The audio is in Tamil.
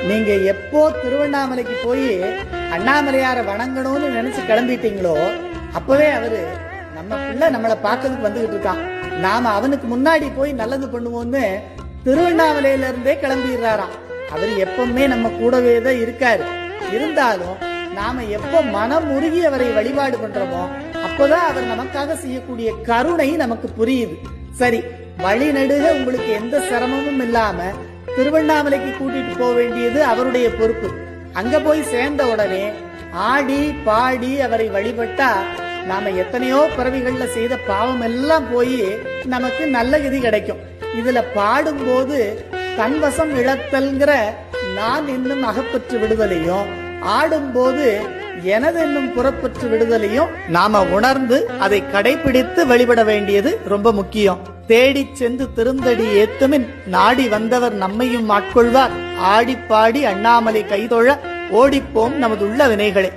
நீங்க எப்போ திருவண்ணாமலைக்கு போய் அண்ணாமலையார வணங்கணும்னு நினைச்சு கிளம்பிட்டீங்களோ அப்பவே அவரு நம்ம பிள்ளை நம்மளை பார்க்கறதுக்கு வந்துகிட்டு இருக்கான், நாம அவனுக்கு முன்னாடி போய் நல்லது பண்ணுவோம்னு திருவண்ணாமலையில இருந்தே கிளம்பிடுறாராம். அவர் எப்பவுமே நம்ம கூடவே தான் இருக்காரு. இருந்தாலும் நாம எப்போ மனம் உருகி அவரை வழிபாடு பண்றோமோ அப்பதான் அவர் நமக்காக செய்யக்கூடிய கருணை நமக்கு புரியுது. சரி, வழி நடுக உங்களுக்கு எந்த சிரமமும் இல்லாம திருவண்ணாமலைக்கு கூட்டிட்டு போக வேண்டியது அவருடைய பொறுப்பு. அங்க போய் சேர்ந்த உடனே ஆடி பாடி அவரை வழிபட்டா நாம எத்தனையோ பிறவிகள்ல செய்த பாவம் எல்லாம் போய் நமக்கு நல்ல கதி கிடைக்கும். இதுல பாடும்போது தன்வசம் இழத்தல்ங்கிற நான் என்னும் அகப்பற்று விடுதலையும், ஆடும்போது எனது என்னும் புறப்பற்று விடுதலையும் நாம உணர்ந்து அதை கடைபிடித்து வழிபட வேண்டியது ரொம்ப முக்கியம். தேடி சென்று திருந்தடி ஏத்துமின் நாடி வந்தவர் நம்மையும் ஆட்கொள்வார். ஆடி பாடி அண்ணாமலை கைதொழ ஓடிப்போம் நமது உள்ள வினைகளை.